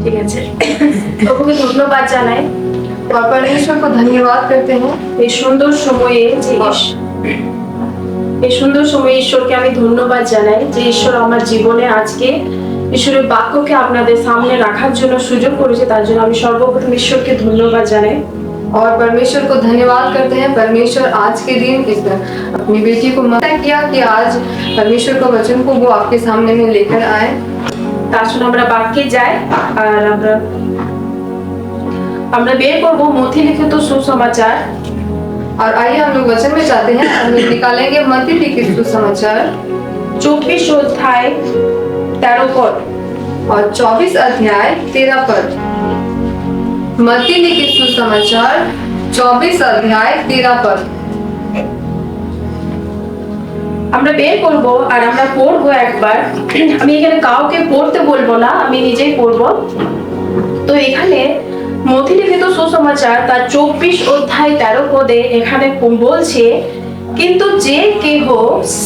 ঠিক আছে, প্রভুকে ধন্যবাদ জানাই और परमेश्वर को धन्यवाद करते हैं। এই সুন্দর সময়ে এই সুন্দর সময়ে ঈশ্বরকে আমি ধন্যবাদ জানাই যে ঈশ্বর আমার জীবনে আজকে ঈশ্বরের বাক্যকে আপনাদের সামনে রাখার জন্য সুযোগ করেছে, তার জন্য আমি সর্বপ্রথম ঈশ্বরকে ধন্যবাদ জানাই। और परमेश्वर को धन्यवाद करते हैं। परमेश्वर आज के दिन अपनी बेटी को मना किया कि आज परमेश्वर का वचन को वो आपके सामने में लेकर आए। তার জন্য আমরা বাক্যে যাই আর আমরা বের করবো মথি লিখিত সুসমাচার। और आइए हम लोग वचन में जाते हैं और निकालेंगे मत्ती लिखित सुसमाचार 24 অধ্যায় 13 पद और 24 अध्याय 13 पद। मत्ती लिखित सुसमाचार 24 अध्याय 13 पद। আমরা বের করব আর আমরা পড়বো একবার। আমি এখানে কাউকে পড়তে বলবো না, আমি নিজেই পড়বো। তো এখানে মথি লিখিত সুসমাচার তার 24 অধ্যায় 13 পদে এখানে বলছে, কিন্তু যে কেহ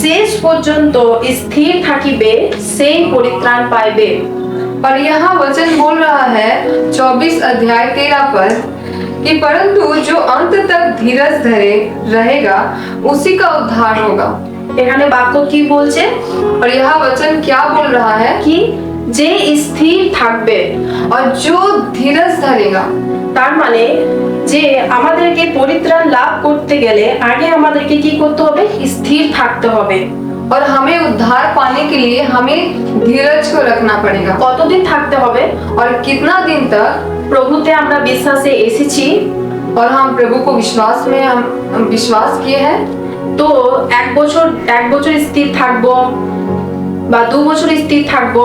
শেষ পর্যন্ত স্থির থাকিবে সেই পরিত্রাণ পাইবে। और यहाँ वचन बोल रहा है 24 अध्याय 13 पद कि परंतु जो अंत तक धीरज धरे रहेगा उसी का उद्धार होगा। এখানে বাক্য কি বলছে? और यह वचन क्या बोल रहा है কি যে স্থির থাকবে, और जो धीरज धरेगा। তার মানে যে আমাদেরকে পরিত্রাণ লাভ করতে গেলে আগে আমাদেরকে কি করতে হবে? স্থির থাকতে হবে। और हमें उद्धार पाने के लिए हमें धीरज को रखना पड़ेगा। কতদিন থাকতে হবে? और कितना दिन तक? প্রভুতে আমরা বিশ্বাসে এসেছি और हम प्रभु को विश्वास में हम विश्वास किए हैं। তো এক বছর স্থির থাকবো বা 2 বছর স্থির থাকবো,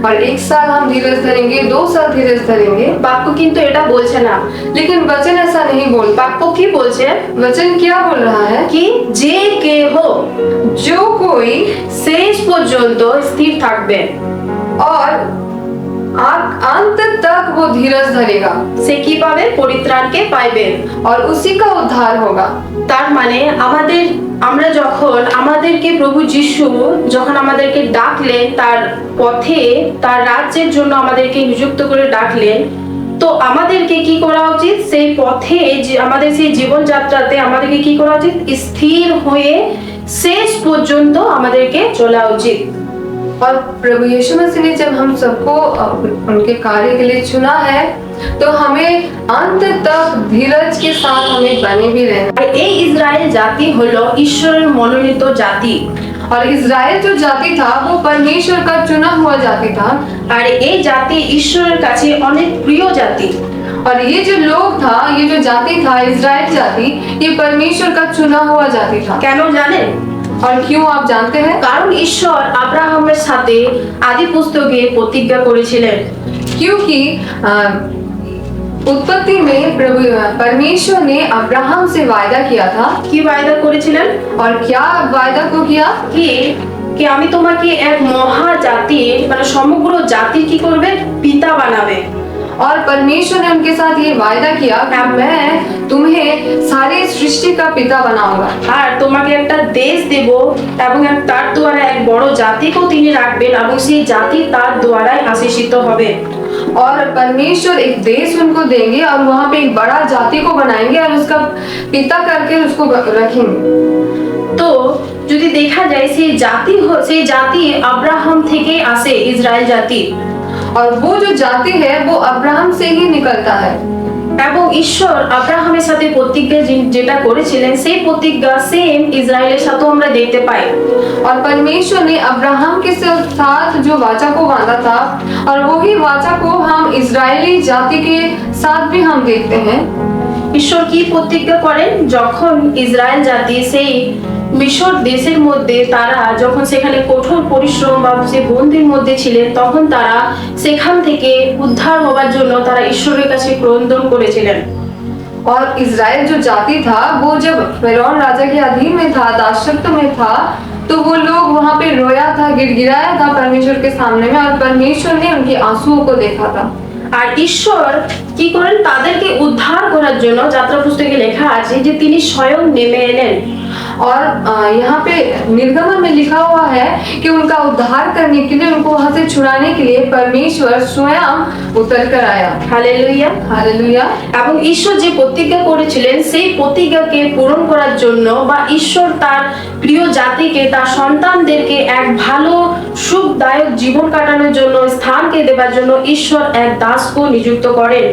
और 1 साल हम धीरज धरेंगे, 2 साल धीरज धरेंगे। বাক্য কিন্তু এটা বলছে না। लेकिन वचन ऐसा नहीं बोल। বাক্য কি বলছে? वचन क्या बोल रहा है কি যে কেহ जो कोई শেষ পর্যন্ত স্থির থাকবে और अंत तक वो धीरज धरेगा সে কি পাবে? পরিত্রাণকে পাইবে। और उसी का उद्धार होगा। তার মানে আমরা যখন আমাদেরকে প্রভু যিশু যখন আমাদেরকে ডাকলেন, তার পথে তার রাজ্যের জন্য আমাদেরকে নিযুক্ত করে ডাকলেন, তো আমাদেরকে কি করা উচিত? সেই পথে যে আমাদের সেই জীবনযাত্রাতে আমাদেরকে কি করা উচিত? স্থির হয়ে শেষ পর্যন্ত আমাদেরকে চলা উচিত। और प्रभु यीशु मसीह ने जब हम सबको उनके कार्य के लिए चुना है तो हमें अंत तक धीरज के साथ हमें बने भी रहना। আর এই ইসরায়েল জাতি হলো ঈশ্বরের মনোনীত জাতি। और इजराइल जो जाति था वो परमेश्वर का चुना हुआ जाति था। আর এই জাতি ঈশ্বরের কাছে অনেক প্রিয় জাতি। और ये जो लोग था, ये जो जाति था इजराइल जाति, ये परमेश्वर का चुना हुआ जाति था। কেন জানেন? और क्यों आप जानते हैं? কারণ ঈশ্বর আব্রাহামের সাথে আদি পুস্তকে প্রতিজ্ঞা করেছিলেন। क्योंकि उत्पत्ति में प्रभु परमेश्वर ने अब्राहम से वायदा किया था। কি वायदा করেছিলেন? और क्या वायदा को किया? কি আমি তোমাকে এক মহা জাতির মানে সমগ্র জাতির কি করবে? পিতা বানাবে। और परमेश्वर ने उनके साथ ये वायदा किया कि मैं तुम्हें सारी सृष्टि का पिता बनाऊंगा। আর তোমাকে একটা দেশ দেব এবং তার দ্বারা এক বড় জাতিকেও তিনি রাখবেন এবং সেই জাতি তার দ্বারাই আশীষিত হবে। और परमेश्वर एक देश उनको देंगे और वहाँ पे एक बड़ा जाति को बनाएंगे और उसका पिता करके उसको रखेंगे। তো যদি দেখা যায় সেই জাতি আব্রাহাম থেকে আসে, ইসরায়েল জাতি। और वो जो जाति है वो अब्राहम से ही निकलता है। এবং ঈশ্বর আব্রাহামের সাথে প্রতিজ্ঞা যেটা করেছিলেন সেই প্রতিজ্ঞা সেম ইসরায়েলের সাথেও আমরা দেখতে পাই। और परमेश्वर ने अब्राहम के साथ जो वाचा को बांधा था और वही वाचा को हम इजरायली जाति के साथ भी हम देखते हैं। ঈশ্বর কি প্রতিজ্ঞা করেন? যখন ইসরায়েল জাতি সেই মিশর দেশের মধ্যে তারা যখন সেখানে কঠোর পরিশ্রম বা সে বন্দির মধ্যে ছিলেন, তখন তারা সেখান থেকে উদ্ধার হবার জন্য তারা ঈশ্বরের কাছে ক্রন্দন করেছিলেন। और इजराइल जो जाति था वो जब फिरौन राजा के अधीन में था, दासत्व में था, तो वो लोग वहाँ पे रोया था, गिड़गिड़ाया था परमेश्वर के सामने में और परमेश्वर ने उनके आंसुओं को देखा था। আর ঈশ্বর কি করেন তাদেরকে উদ্ধার করার জন্য যাত্রা পুস্তকে লেখা আছে যে তিনি স্বয়ং নেমে এলেন। और यहाँ पे निर्गमन में लिखा हुआ है कि उनका उद्धार करने के लिए, उनको वहां से छुड़ाने के लिए परमेश्वर स्वयं उतर कर आया। হালেলুয়া। हालेलुया। এবং ঈশ্বর যে প্রতিজ্ঞা করেছিলেন সেই প্রতিজ্ঞাকে পূরণ করার জন্য বা ঈশ্বর তার প্রিয় জাতিকে, তার সন্তানদেরকে এক ভালো সুখদায়ক জীবন কাটানোর জন্য, স্থানকে দেওয়ার জন্য ঈশ্বর এক দাসকে নিযুক্ত করেন।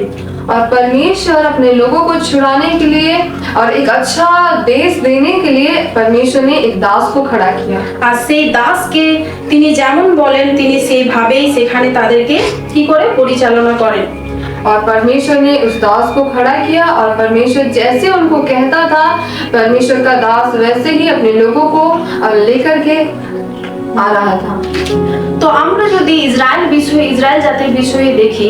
और परमेश्वर अपने लोगों को छुड़ाने के लिए और एक अच्छा देश देने के लिए परमेश्वर ने एक दास को खड़ा किया। আর সেই দাসকে তিনি যেমন বলেন তিনি সেইভাবেই সেখানে তাদেরকে কি করে পরিচালনা করেন। और परमेश्वर ने उस दास को खड़ा किया और परमेश्वर जैसे उनको कहता था, परमेश्वर का दास वैसे ही अपने लोगों को लेकर के आ रहा था। তো আমরা যদি ইসরায়েল জাতির বিষয়ে দেখি,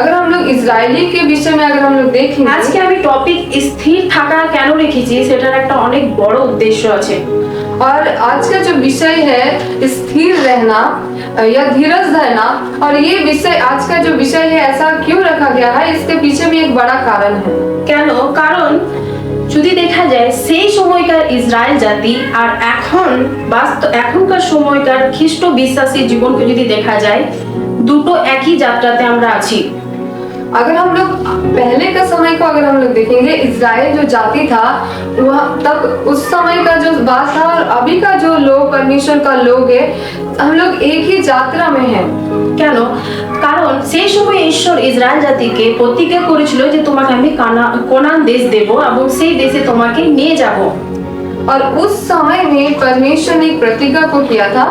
अगर हम लोग इजरायली के विषय में अगर हम लोग देखें, আজকে আমি টপিক স্থির থাকা কেন রেখেছি সেটার একটা অনেক বড় উদ্দেশ্য আছে। और आज का जो विषय है स्थिर रहना या धीरज धरना, और ये विषय आज का जो विषय है ऐसा क्यों रखा गया है, इसके पीछे में एक बड़ा कारण है। কেন? কারণ যদি দেখা যায় সেই সময়কার ইসরায়েল জাতি আর এখনকার সময়কার খ্রিস্ট বিশ্বাসী জীবনকে যদি দেখা যায়, দুটো একই যাত্রাতে আমরা আছি। अगर हम लोग पहले का समय को अगर हम लोग देखेंगे, इजराइल जो जाति था वह तब उस समय का जो बात था और अभी का जो लोग परमेश्वर का लोग है, हम लोग एक ही यात्रा में हैं। কেন? কারণ সেই সময় ঈশ্বর ইসরায়েল জাতিকে প্রতিজ্ঞা করেছিল যে তোমাকে আমি কানান দেশ দেব এবং সেই দেশে তোমাকে নিয়ে যাব। और उस समय में परमेश्वर ने एक प्रतिज्ञा को किया था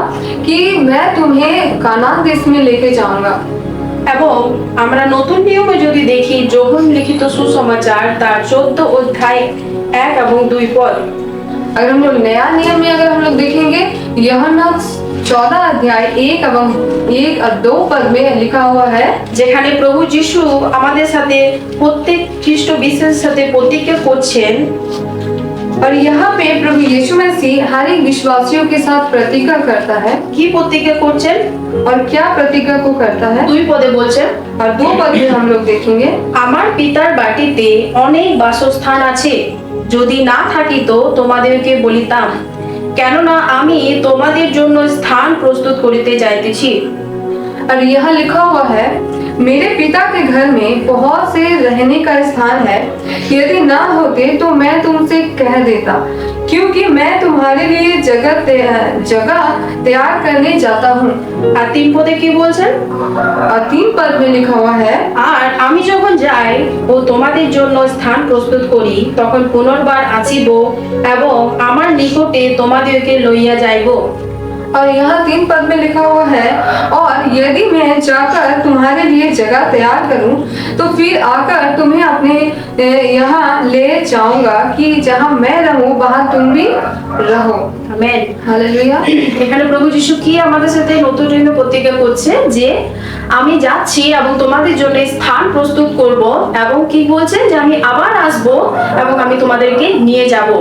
कि मैं तुम्हें कानान देश में लेके जाऊंगा। এবং আমরা नतून नियमे যদি দেখি যোহন লিখিত সুসমাচার তার 14 অধ্যায় 1 এবং 2 পদ, अगर हम लोग नया नियम में अगर हम लोग देखेंगे, यूहन्ना 14 अध्याय 1 और 2 पद में लिखा हुआ है, যেখানে প্রভু যিশু আমাদের সাথে প্রত্যেক খ্রিস্ট বিশ্বাসের সাথে প্রতিজ্ঞা করছেন। और यहाँ पे प्रभु यीशु मसीह हर एक विश्वासियों के साथ प्रतिज्ञा करता है। কি প্রতিজ্ঞা করছেন? और क्या प्रतिज्ञा को करता है? 2 পদে বলছেন, और 2 पद में हम लोग देखेंगे, আমার পিতার বাটিতে অনেক বাসস্থান আছে, যদি না থাকিতো তোমাদেরকে বলিতাম, কেননা আমি তোমাদের জন্য স্থান প্রস্তুত করিতে যাইতেছি। और यहाँ लिखा हुआ है, मेरे पिता के घर में बहुत से रहने का स्थान है, यदि ना होते तो मैं तुमसे कह देता, क्योंकि मैं तुम्हारे लिए जगह तैयार करने जाता हूँ। আর 3 পদে কি বলছেন? और 3 पद में लिखा हुआ है, আর আমি যখন যাই ও তোমাদের জন্য স্থান প্রস্তুত করি, তখন পুনর্বার আসিব এবং আমার নিকটে তোমাদেরকে লইয়া যাইব। और यहाँ 3 पद में लिखा हुआ है, और यदि मैं जाकर तुम्हारे लिए जगह तैयार करूं तो फिर आकर तुम्हें अपने यहाँ ले जाऊंगा कि जहाँ मैं रहूं वहाँ तुम भी रहो। আমেন। हालेलुया। এখানে প্রভু যিশু কি আমাদের সাথে নতুন নিয়মে প্রতিজ্ঞা করছে যে আমি যাচ্ছি এবং তোমাদের জন্য স্থান প্রস্তুত করব, এবং কি বলছেন যে আমি আবার আসব এবং আমি তোমাদেরকে নিয়ে যাব।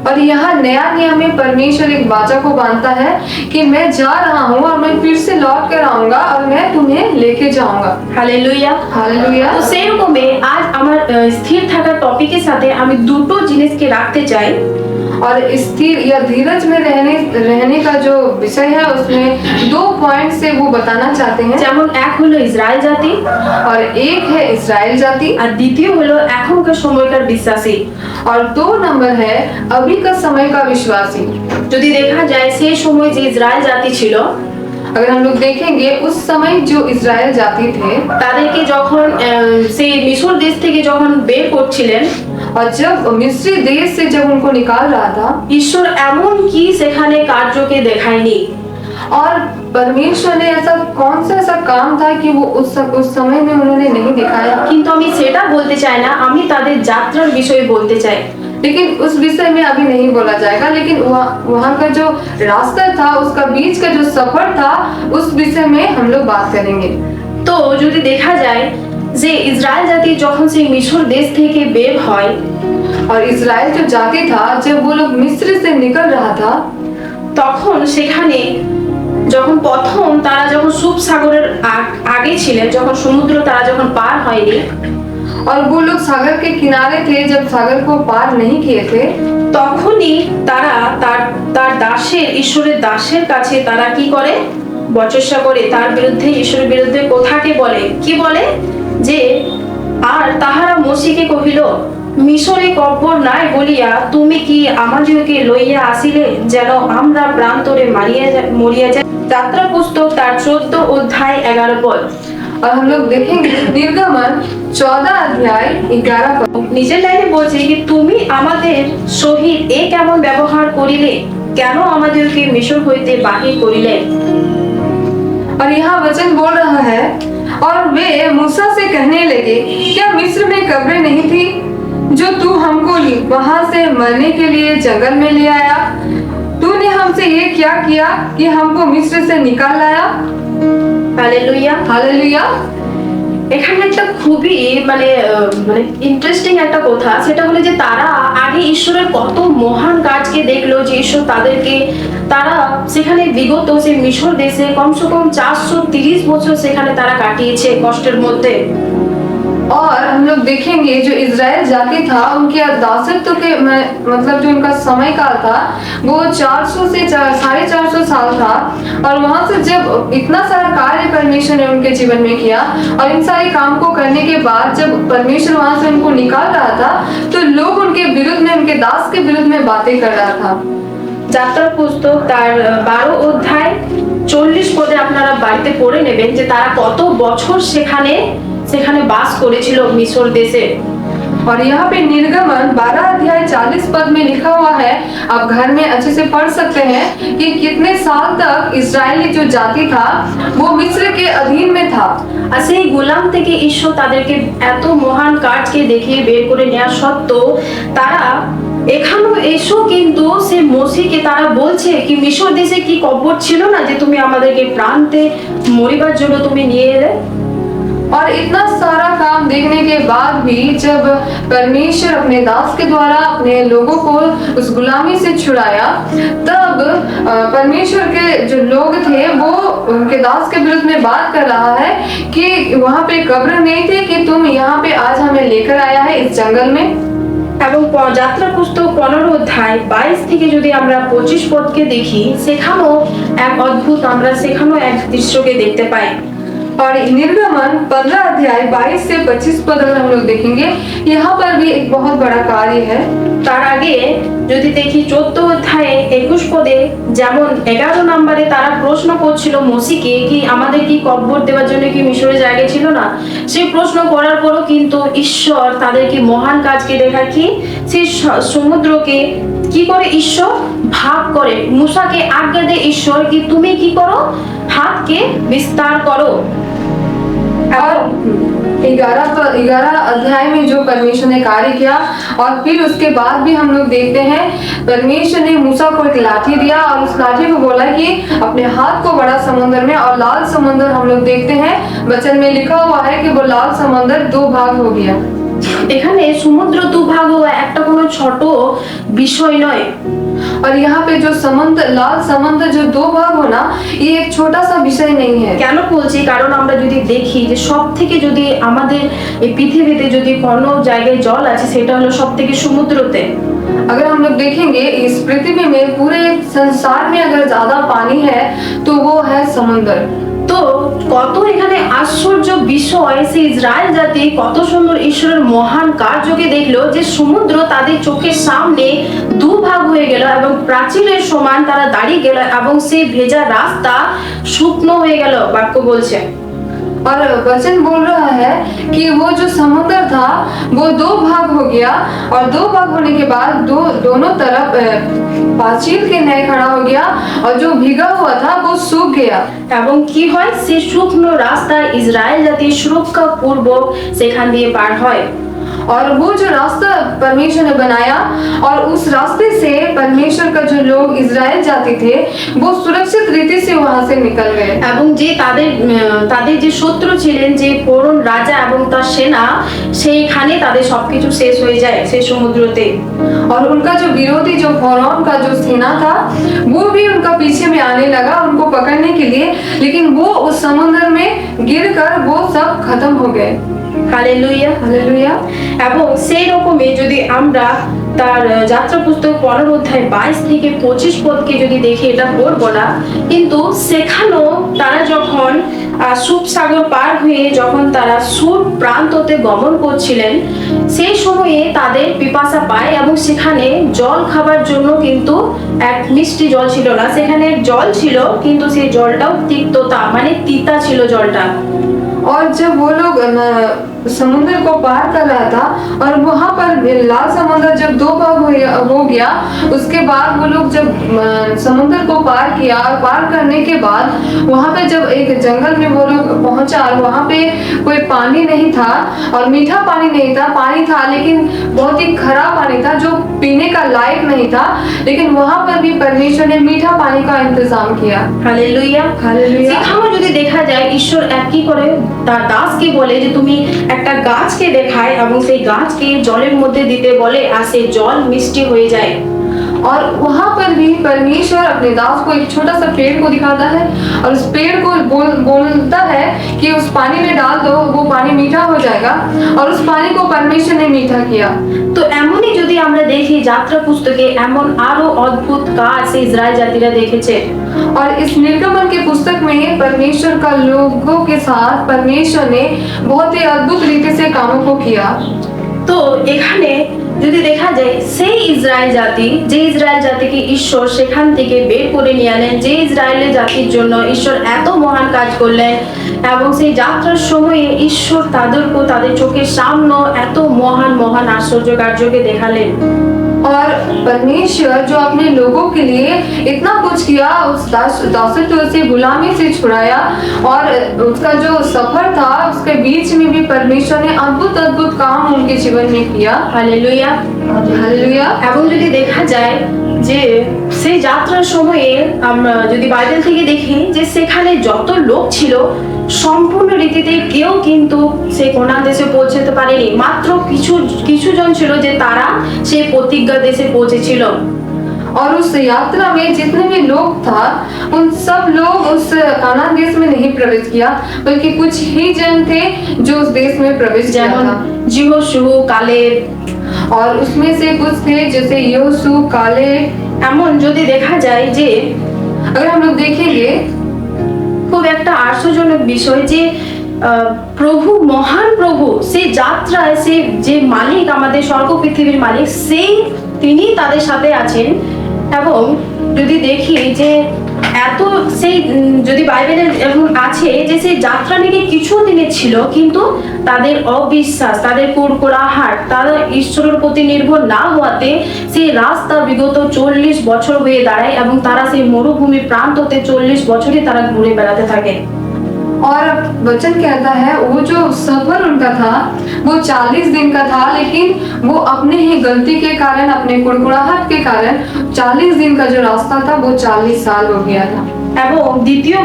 और यहाँ नया नियम में परमेश्वर एक वाचा को बांधता है कि मैं जा रहा हूँ और मैं फिर से लौट कर आऊंगा और मैं तुम्हें लेके जाऊंगा। হালেলুয়া। हालेलुया। তো সেই রকমে আজ আমার স্থির থাকার টপিকের সাথে আমি দুটো জিনিসকে রাখতে চাই। और स्थिर या धीरज में रहने का जो विषय है उसमें 2 पॉइंट से वो बताना चाहते हैं। যেমন এক হলো ইসরায়েল জাতি और एक है इजराइल जाति, আর দ্বিতীয় হলো এখনকার সময়কার বিশ্বাসী। और 2 नंबर है अभी का समय का विश्वासी। যদি দেখা যায় সেই সময় যে ইসরায়েল জাতি ছিল, अगर हम लोग देखेंगे उस समय जो इजराइल जाति थे, তাদেরকে যখন সেই মিশর দেশ থেকে যখন বের করছিলেন, और जब मिस्री देश से जब उनको निकाल रहा था, ঈশ্বর এমন কি সেখানে কার্যকে দেখায়নি। और परमेश्वर ने ऐसा कौन सा ऐसा काम था कि वो उस समय में उन्होंने नहीं दिखाया। কিন্তু আমি সেটা বলতে চাই না, আমি তাদের যাত্রার বিষয়ে বলতে চাই। लेकिन उस विषय में अभी नहीं बोला जाएगा, लेकिन वहाँ का जो रास्ता था, उसका बीच का जो सफर था, उस विषय में हम लोग बात करेंगे। তো যদি দেখা যায় যে ইসরায়েল জাতি যখন সেই মিশর দেশ থেকে বের হয়, और इजराइल जो जाति था जब वो लोग मिस्र से निकल रहा था, তখন সেখানে যখন প্রথম তারা যখন সুপ সাগরের আগে ছিলেন, যখন সমুদ্র তারা যখন পার হয়নি, और वो लोग सागर के किनारे थे जब सागर को पार नहीं किए थे, তখনই তারা তার দাসের ঈশ্বরের দাসের কাছে তারা কি করে, বচসা করে তার বিরুদ্ধে, ঈশ্বরের বিরুদ্ধে কথাকে বলে, কি বলে যে আর তাহারা মোশিকে কহিল, মিশরে কব্বর নাই বলিয়া তুমি কি আমাদিগকে লইয়া আসিলে যেন আমরা প্রান্তরে মরিয়া যাই। যাত্রা পুস্তক তার 14 অধ্যায় 11 পদ। और हम लोग देखेंगे निर्गमन 14 अध्याय 11 पद। নিজের লাইনে বলছে কি তুমি আমাদের সহিত এ কেমন ব্যবহার করিলে, কেন আমাদেরকে মিশর হইতে বাহির করিলে। और यहाँ वचन बोल रहा है, और वे मूसा से कहने लगे, क्या मिस्र में कब्रें नहीं थी जो तू हमको वहां से मरने के लिए जंगल में ले आया? तूने हमसे ये क्या किया कि हमको मिस्र से निकाल लाया? হালেলুয়া। हालेलुया। এখানে একটা খুবই মানে ইন্টারেস্টিং একটা কথা, সেটা হলো যে তারা আগে ঈশ্বরের কত মহান কাজকে দেখলো, যে ঈশ্বর তাদেরকে, তারা সেখানে বিগত সে মিশর দেশে কমসে কম 430 বছর সেখানে তারা কাটিয়েছে কষ্টের মধ্যে। और हम लोग देखेंगे जो इज़राइल जाति था उनके दासत्व के मतलब जो उनका समय काल था वो 400 से 450 साल था। और वहां से जब इतना सारा कार्य परमेश्वर ने उनके जीवन में किया और इन सारे काम को करने के बाद जब परमेश्वर वहां से उनको निकाल रहा था तो लोग उनके विरुद्ध में, उनके दास के विरुद्ध में बातें कर रहा था। যাত্রা পুস্তক তার 12 অধ্যায় 40 পদে আপনারা বাড়িতে পড়ে নেবেন যে তারা কত বছর সেখানে বাস করেছিল মিশর দেশে। और यहाँ पे निर्गमन 12 अध्याय 40 पद में लिखा हुआ है, आप घर में अच्छे से पढ़ सकते हैं कि कितने साल तक इस्राएली जो जाति था वो मिस्र के अधीन में था। আর সেই গোলাম থেকে ঈশ্বর তাদেরকে এত মহান কাজকে দেখিয়ে বের করে নেওয়া সত্ত্বেও তারা এখানেও এসো কিন্তু সে মোশিকে তারা বলছে কি মিশর দেশে কি কব্বর ছিল না যে তুমি আমাদেরকে প্রান্তে মরিবার জন্য তুমি নিয়ে এলে। और इतना सारा काम देखने के बाद भी जब परमेश्वर अपने दास के द्वारा अपने लोगों को उस गुलामी से छुड़ाया, तब परमेश्वर के जो लोग थे वो उनके दास के विरुद्ध में बात कर रहा है कि वहाँ पे कब्र नहीं थे कि तुम यहाँ पे आज हमें लेकर आया है इस जंगल में। এবং যাত্রা পুস্তক 15 অধ্যায় 22 থেকে যদি আমরা 25 পদকে দেখি, সেখানেও এক অদ্ভুত আমরা সেখানেও এক দৃশ্যকে দেখতে পাই। और निर्गमन 15 अध्याय 22 से 25 पद अगर हम लोग देखेंगे, यहाँ पर भी एक बहुत बड़ा कार्य है। তার আগে যদি দেখি 14 অধ্যায়ে 21 পদে যেমন 11 নম্বরে তারা প্রশ্ন করছিল মোশিকে কি আমাদের কি কব্বর দেওয়ার জন্য কি মিশরে জায়গা ছিল না, সেই প্রশ্ন করার পরও কিন্তু ঈশ্বর তাদেরকে মহান কাজকে দেখা কি সেই সমুদ্রকে কি করে ঈশ্বর ভাগ করে, মুসাকে আজ্ঞা দেয় ঈশ্বর কি তুমি কি করো, হাতকে বিস্তার করো। और 11 अध्याय में जो परमेश्वर ने कार्य किया और फिर उसके बाद भी हम लोग देखते हैं परमेश्वर ने मूसा को एक लाठी दिया और उस लाठी को बोला कि अपने हाथ को बड़ा समुद्र में, और लाल समुद्र हम लोग देखते हैं वचन में लिखा हुआ है कि वो लाल समुद्र 2 भाग हो गया। এখানে সমুদ্র দুভাগ হওয়া একটা কোনো ছোট বিষয় নয়। और यहाँ पे जो समुद्र, लाल समुद्र जो 2 भाग होना, ये एक छोटा सा विषय नहीं है। কেন বলছি, কারণ আমরা যদি দেখি যে সব থেকে যদি আমাদের এই পৃথিবীতে যদি কোনো জায়গায় জল আছে সেটা হলো সব থেকে সমুদ্রতে। अगर हम लोग देखेंगे इस पृथ्वी में, पूरे संसार में अगर ज्यादा पानी है तो वो है समुद्र। তো কত এখানে আশ্চর্য বিষয়, সে ইসরায়েল জাতি কত সুন্দর ঈশ্বরের মহান কার্যকে দেখলো যে সমুদ্র তাদের চোখের সামনে 2 ভাগ হয়ে গেল এবং প্রাচীরের সমান তারা দাঁড়িয়ে গেল এবং সেই ভেজা রাস্তা শুকনো হয়ে গেল। বাক্য বলছে और वचन बोल रहा है कि वो जो समुद्र था वो 2 भाग हो गया और 2 भाग होने के बाद दोनों तरफ पाचील के न्याय खड़ा हो गया और जो भीगा हुआ था वो सूख गया। এবং কি হয়, সেই শুকনো রাস্তা ইসরায়েল জাতি সুরক্ষা পূর্বক সেখান দিয়ে পার হয়। और वो जो रास्ता परमेश्वर ने बनाया और उस रास्ते से परमेश्वर का जो लोग इजराइल जाते थे वो सुरक्षित रीति से वहां से निकल गए। এবং যে তাদের যে শত্রু ছিলেন, যে ফোরন রাজা এবং তার সেনা, সেইখানে তাদের সবকিছু শেষ হয়ে যায় সেই সমুদ্রতে। और उनका जो विरोधी जो फौरौन का जो सेना था वो भी उनका पीछे में आने लगा उनको पकड़ने के लिए, लेकिन वो उस समुद्र में गिरकर वो सब खत्म हो गए। হালেলুয়া। हालेलुया। এবং সেই রকমই যদি আমরা তার যাত্রা পুস্তক 15 অধ্যায় 22 থেকে 25 পদকে যদি দেখি, এটা পড়বো না, কিন্তু সেখানেও তারা যখন সুপ সাগর পার হয়ে যখন তারা সুর প্রান্ততে গমন করছিলেন, সেই সময়ে তাদের পিপাসা পায় এবং সেখানে জল খাবার জন্য কিন্তু এক মিষ্টি জল ছিল না, সেখানে জল ছিল কিন্তু সেই জলটাও তিক্ততা, মানে তিতা ছিল জলটা। और जब वो लोग समुद्र को पार कर रहा था और वहां पर लाल समुद्र जब दो भाग हो गया, उसके बाद वो लोग जब समुद्र को पार किया और पार करने के बाद वहां पे जब एक जंगल में वो लोग पहुंचा और वहां पे कोई पानी नहीं था और मीठा पानी नहीं था, पानी था लेकिन बहुत ही खराब पानी था जो पीने का लायक नहीं था, लेकिन वहां पर भी परमेश्वर ने मीठा पानी का इंतजाम किया। হালেলুয়া। हालेलुया। সেখানেও যদি দেখা যায় ঈশ্বর একই করে তার দাসকে বলে যে তুমি একটা গাছকে দেখায় এবং সেই গাছকে জলের মধ্যে দিতে বলে আর সেই জল মিষ্টি হয়ে যায়। और वहां पर भी परमेश्वर अपने दास को एक छोटा सा पेड़ को दिखाता है और उस पेड़ को बोलता है कि उस पानी में डाल दो, वो पानी मीठा हो जाएगा, और उस पानी को परमेश्वर ने मीठा किया। তো এমনই যদি আমরা দেখি যাত্রা পুস্তকে এমন আরো অদ্ভুত কাজ সেই ইসরায়েল জাতিরা দেখেছে। और इस निर्गमन के पुस्तक में परमेश्वर का लोगों के साथ परमेश्वर ने बहुत ही अद्भुत रीति से कामों को किया। তো এখানে যদি দেখা যায় সেই ইসরায়েল জাতি, যে ইসরায়েল জাতিকে ঈশ্বর সেখান থেকে বের করে নিয়ে আনেন, যে ইসরায়েলের জাতির জন্য ঈশ্বর এত মহান কাজ করলেন এবং সেই যাত্রার সময়ে ঈশ্বর তাদেরকে তাদের চোখের সামনে এত মহান মহান আশ্চর্য কার্যকে দেখালেন। और परमेश्वर जो अपने लोगों के लिए इतना कुछ किया, उस दासत्व से गुलामी से छुड़ाया, और उसका जो सफर था उसके बीच में भी परमेश्वर ने अद्भुत अद्भुत काम उनके जीवन में किया। হালেলুয়া। हालेलुया। এবং যদি দেখা যায় যে সেই যাত্রার সময়ে আমরা যদি বাইবেল থেকে দেখি যে সেখানে যত লোক ছিল সম্পূর্ণ রীতিতে কেউ কিন্তু সেই কোনান দেশে পৌঁছতে পারেনি, মাত্র কিছু জন ছিল যে তারা সেই প্রতিজ্ঞা দেশে পৌঁছেছিল। और उस यात्रा में जितने भी लोग था उन सब लोग उस कानान देश में नहीं प्रवेश किया, बल्कि कुछ ही जन थे जो उस देश में प्रवेश किया যেমন था। জিহোশু, কালেব, और उसमें से कुछ थे जैसे योसू, काले। এমন যদি দেখা যায় যে अगर हम लोग देखेंगे খুব একটা আশ্চর্যজনক বিষয় যে প্রভু, মহান প্রভু, সেই যাত্রায় সে যে মালিক, আমাদের স্বর্গ পৃথিবীর মালিক, তিনি তাদের সাথে আছেন। এবং যদি দেখি যে এত সেই যদি বাইবেলের এরকম আছে যে সেই যাত্রা নাকি কিছু দিনের ছিল, কিন্তু তাদের অবিশ্বাস, তাদের কুড়কুড়াহাট, তারা ঈশ্বরের প্রতি নির্ভর না হওয়াতে সেই রাস্তা বিগত 40 বছর হয়ে দাঁড়ায় এবং তারা সেই মরুভূমি প্রান্ততে 40 বছরই তারা ঘুরে বেড়াতে থাকে। और वचन कहता है वो जो सफर उनका था वो 40 दिन का था, लेकिन वो अपने ही गलती के कारण, अपने कुड़कुड़ाहट के कारण 40 दिन का जो रास्ता था वो 40 साल हो गया था। এবং দ্বিতীয়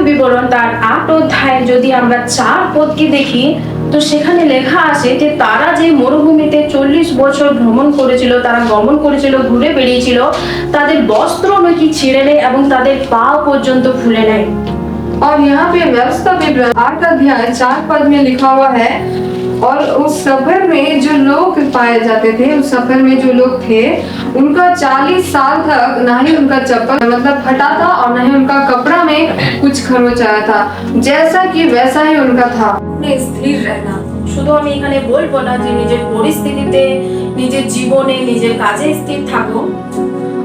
বিবরণ তার 8 অধ্যায় যদি আমরা 4 পদকে দেখি, তো সেখানে লেখা আছে যে তারা যে মরুভূমিতে 40 বছর ভ্রমণ করেছিল, তারা গমন করেছিল, ঘুরে বেরিয়েছিল, তাদের বস্ত্র নাকি ছিঁড়ে নেয় এবং তাদের পা পর্যন্ত ফুলে নেয়। और यहाँ पे व्यवस्था विवरण 8 अध्याय 4 पद में लिखा हुआ है, और उस सफर में जो लोग पाए जाते थे, उस सफर में जो लोग थे उनका 40 साल तक ना ही उनका चप्पल मतलब फटा था और ना ही उनका कपड़ा में कुछ खरोच आया था, जैसा कि वैसा ही उनका था। स्थिर रहना। শুধু আমি এখানে বলবো না যে নিজের পরিস্থিতিতে, নিজের জীবনে, নিজের কাজে স্থির থাকো,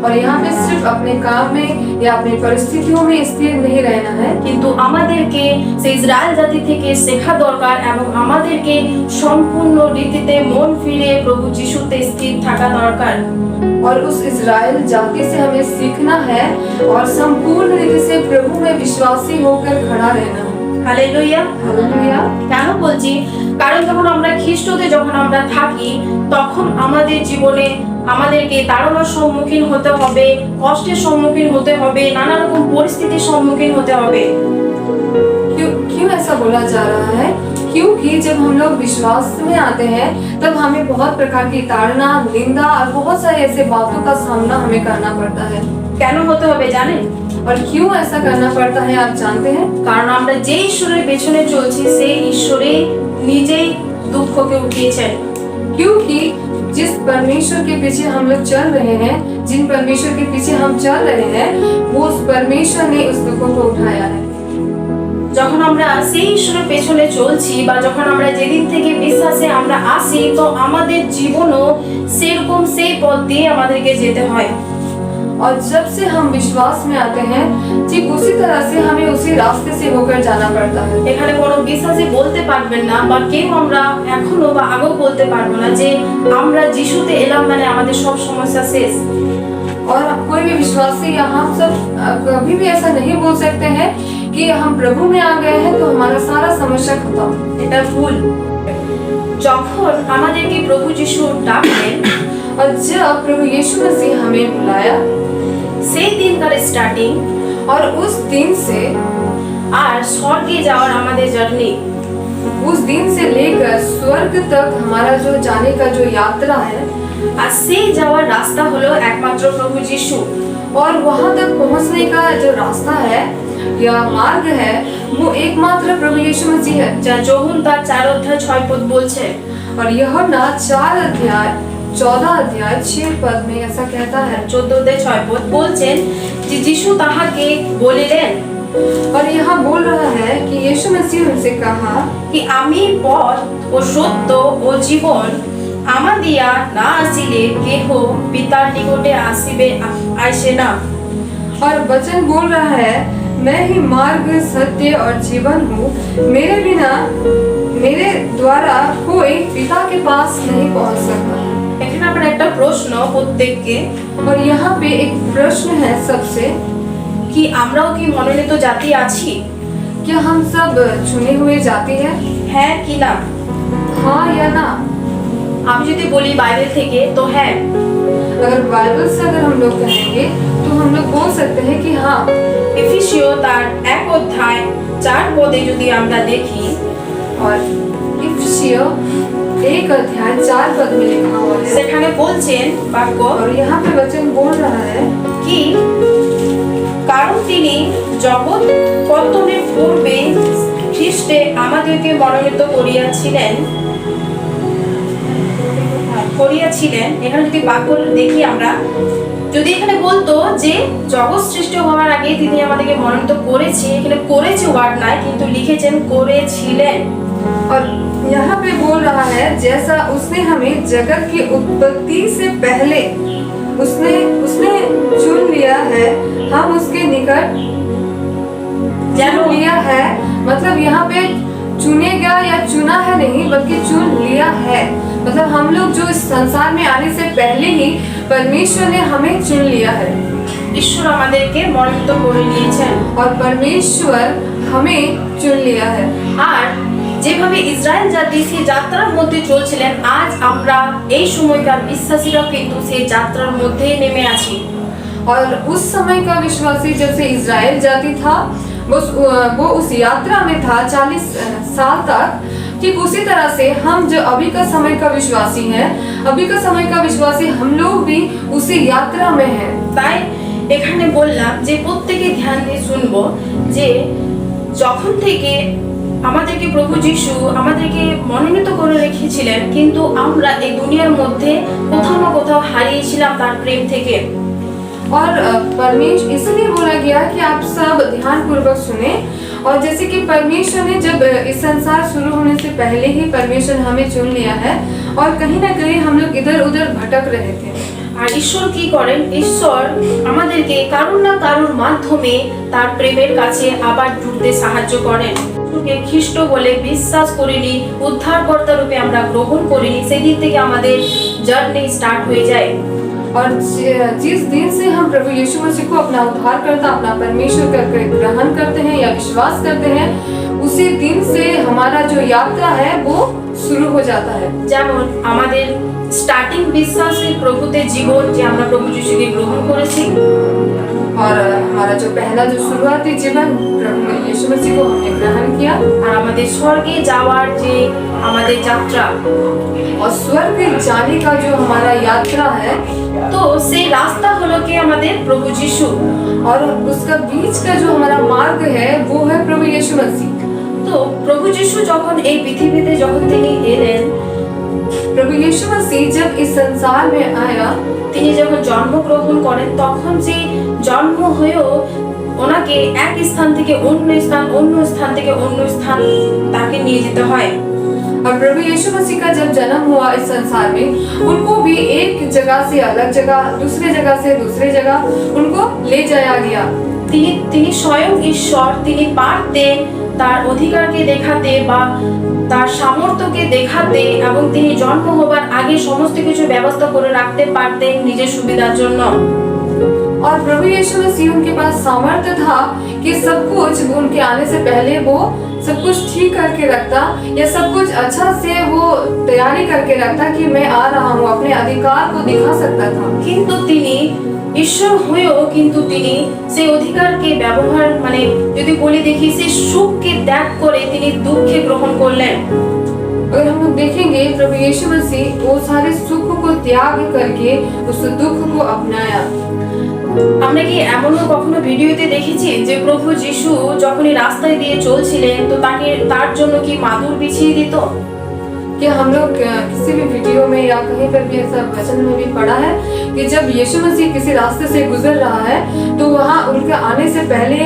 और यहाँ पे सिर्फ अपने काम में या अपनी परिस्थितियों में स्थिर नहीं रहना है, কিন্তু আমাদেরকে সেই ইসরায়েল জাতি থেকে শেখা দরকার এবং আমাদেরকে সম্পূর্ণ রীতিতে মন ফিরে প্রভু যিশুতে স্থির থাকা দরকার। और उस इजराइल जाति से हमें सीखना है और संपूर्ण रीति से प्रभु में विश्वासी होकर खड़ा रहना है। হালেলুয়া। हालेलुया। কেন বলছি? কারণ যখন আমরা খ্রিস্টতে যখন আমরা থাকি, তখন আমাদের জীবনে আমাদেরকে তাড়নার সম্মুখীন হতে হবে, কষ্টের সম্মুখীন হতে হবে, নানা রকম পরিস্থিতির সম্মুখীন হতে হবে। क्यों क्यों ऐसा बोला जा रहा है? क्योंकि जब हम लोग विश्वास में आते हैं तब हमें बहुत प्रकार की ताड़ना, निंदा और बहुत सारे ऐसे बातों का सामना हमें करना पड़ता है। কেন হতে হবে জানেন? और क्यों ऐसा करना पड़ता है आप जानते हैं? কারণ আমরা যে ঈশ্বরের পেছনে চলছি, সেই ঈশ্বরই নিজেই দুঃখকে উঠিয়েছেন। क्योंकि जिस परमेश्वर के पीछे हम लोग चल रहे हैं, जिन परमेश्वर के पीछे हम चल रहे हैं, वो उस परमेश्वर ने उस दुखों को उठाया है। যখন আমরা সেই ঈশ্বরের পেছনে চলছি বা যখন আমরা যেদিন থেকে বিশ্বাসে আমরা আসি, তো আমাদের জীবনও সেরকম সেই পথ দিয়ে আমাদেরকে যেতে হয়। और जब से हम विश्वास में आते हैं ठीक उसी तरह से हमें उसी रास्ते से होकर जाना पड़ता है। এখানে কোনো বিশ্বাসী বলতে পারবেন না বা কেউ আমরা এখনো বা আগেও বলতে পারবো না যে আমরা যিশুতে এলাম মানে আমাদের সব সমস্যা শেষ। और कोई भी विश्वासी या हम सब कभी भी ऐसा नहीं बोल सकते हैं कि हम प्रभु में आ गए हैं तो हमारा सारा समस्या खत्म। এটা ভুল। যখন আমাদেরকে প্রভু যিশু ডাকলেন, और जब प्रभु यीशु मसीह हमें बुलाया সেই দিনকার স্টার্টিং और उस दिन से আর স্বর্গে যাওয়ার আমাদের জার্নি, उस दिन से लेकर स्वर्ग तक हमारा जो जाने का जो यात्रा है আর সেই যাওয়ার রাস্তা হলো একমাত্র প্রভু যিশু। और वहां तक पहुंचने का जो रास्ता है या मार्ग है वो एकमात्र प्रभु यीशु मसीह है। যা যোহন তার 4 অধ্যায় 6 পদ বলছে। और यूहन्ना 4 अध्याय 14 अध्याय 6 पद में ऐसा कहता है। 14 অধ্যায় 6 পদ বলছেন যে যিশু তাহাকে বলিলেন और यहाँ बोल रहा है कि यीशु मसीह उनसे कहा কি আমি পথ ও সত্য ও জীবন, আমাদিয়া না আসিলে কেহ পিতার নিকটে আসে না। और वचन बोल रहा है मैं ही मार्ग सत्य और जीवन हूँ, मेरे बिना मेरे द्वारा कोई पिता के पास नहीं पहुँच सकता। এখানে আমার একটা প্রশ্ন প্রত্যেককে, और यहाँ पे एक प्रश्न है सबसे, কি আমরাও কি মনোনীত জাতি আছি? क्या हम सब चुने हुए जाति हैं? হ্যাঁ কি না? हाँ या ना? আমি যদি বলি বাইবেল থেকে, তো হ্যাঁ। अगर बाइबल से अगर हम लोग कहेंगे तो हम लोग बोल सकते हैं कि हाँ। এফেসীয় তার 1 অধ্যায় 4 পদে যদি আমরা দেখি, और इफिसियो 1 अध्याय 4 पद में लिखा हुआ है, সেখানে বলছেন বাক্য और यहाँ पे वचन बोल रहा है কি, কারণ তিনি জগৎ পতনের পূর্বে খ্রিস্টে আমাদেরকে মনোনীত করিয়াছিলেন। এখানে যদি বাক্য দেখি আমরা, যদি এখানে বলতো যে জগৎ সৃষ্টি হওয়ার আগে তিনি আমাদেরকে মনোনীত করেছে, এখানে করেছে ওয়ার্ড নাই, কিন্তু লিখেছেন করেছিলেন। और यहाँ पे बोल रहा है जैसा उसने हमें जगत की उत्पत्ति से पहले उसने उसने चुन लिया है, हम उसके निकट चुन लिया है। मतलब यहाँ पे चुनेगा या चुना है नहीं बल्कि चुन लिया है, मतलब हम लोग जो इस संसार में आने से पहले ही परमेश्वर ने हमें चुन लिया है। ঈশ্বর আমাদেরকে মনোনীত করে নিয়েছেন और परमेश्वर हमें चुन लिया है। আর যেভাবে ইসরায়েল জাতি সেই যাত্রার মধ্যে চলছিলেন, আজ আমরা এই সময়কার বিশ্বাসীরা কিন্তু সেই যাত্রার মধ্যেই নেমে আছি। और उस समय का विश्वासी जब से इजराइल जाति था वो उस यात्रा में था 40 साल तक। ठीक उसी तरह से हम जो अभी का समय का विश्वासी हैं, अभी का समय का विश्वासी हम लोग भी उसी यात्रा में हैं। তাই এখানে বললাম যে প্রত্যেকে ধ্যান দিয়ে শুনবো যে যখন থেকে আমাদেরকে প্রভু যিশু আমাদেরকে মনোনীত করে রেখেছিলেন, কিন্তু আমরা এই দুনিয়ার মধ্যে কোথাও না কোথাও হারিয়েছিলাম তার প্রেম থেকে। और परमेश्वर इसलिए बोला गया कि आप सब ध्यान पूर्वक सुने। और जैसे कि परमेश्वर ने जब इस संसार शुरू होने से पहले ही परमेश्वर हमें चुन लिया है और कहीं ना कहीं हम लोग इधर उधर भटक रहे थे। আর ঈশ্বর কি করেন? ঈশ্বর আমাদেরকে কারোর না কারোর মাধ্যমে তার প্রেমের কাছে আবার জুড়তে সাহায্য করেন। খ্রিস্ট বলে বিশ্বাস করিনি, উদ্ধারকর্তা রূপে আমরা গ্রহণ করিনি, সেদিন থেকে আমাদের জার্নি স্টার্ট হয়ে যায়। और जिस दिन से हम प्रभु यीशु मसीह को अपना उद्धारकर्ता अपना परमेश्वर करके ग्रहण करते हैं या विश्वास करते हैं, उसी दिन से हमारा जो यात्रा है वो शुरू हो जाता है। যেমন আমাদের স্টার্টিং বিশ্বাসী প্রভুতে জীবন যে আমরা প্রভু যিশুকে গ্রহণ করেছি, और हमारा जो पहला जो शुरुआती जीवन प्रभु यीशु मसीह को हमने ग्रहण किया, আর আমাদের স্বর্গে যাওয়ার যে আমাদের যাত্রা, और स्वर्ग जाने का जो हमारा यात्रा है, তো সেই রাস্তা হলো কি আমাদের প্রভু যিশু। और उसका बीच का जो हमारा मार्ग है वो है प्रभु यीशु मसीह। তো প্রভু যিশু যখন এই পৃথিবীতে যখন তিনি এলেন, प्रभु यीशु मसीह जब इस संसार में आया, তিনি যখন জন্মগ্রহণ করেন, তখন যে জন্ম হয়েও ওনাকে এক স্থান থেকে অন্য স্থান, অন্য স্থান থেকে অন্য স্থান তাকে নিয়ে যেতে হয়। और प्रभु यीशु मसीह का जब जन्म हुआ इस संसार में, उनको भी एक जगह से अलग जगह, दूसरे जगह से दूसरे जगह उनको ले जाया गया। তিনি স্বয়ং ঈশ্বর, তিনি পারতেন তার অধিকারকে দেখাতে বা তার সামর্থ্যকে দেখাতে, এবং তিনি জন্ম হবার আগে সমস্ত কিছু ব্যবস্থা করে রাখতে পারতেন নিজের সুবিধার জন্য। और प्रभु यीशु मसीह उनके पास सामर्थ्य था कि सब कुछ उनके आने से पहले वो सब कुछ ठीक करके रखता, या सब कुछ अच्छा से वो तैयारी करके रखता कि मैं आ रहा हूँ, अपने अधिकार को दिखा सकता था। কিন্তু তিনি ঈশ্বর হয়েও কিন্তু তিনি সেই অধিকারকে ব্যবহার, মানে যদি বলি দেখি, সেই সুখকে ত্যাগ করে তিনি দুঃখে গ্রহণ করলেন। अगर हम लोग देखेंगे प्रभु यीशु मसीह वो सारे सुख को त्याग करके उस दुख को अपनाया। আমরা কি এমনও কখনো ভিডিওতে দেখেছি যে প্রভু যিশু যখনই রাস্তায় দিয়ে চলছিলেন তো তার জন্য কি মাদুর বিছিয়ে দিত? कि हम लोग किसी भी वीडियो में या कहीं पर भी ऐसा वचन में भी पढ़ा है कि जब यीशु मसीह किसी रास्ते से गुजर रहा है तो वहाँ उनके आने से पहले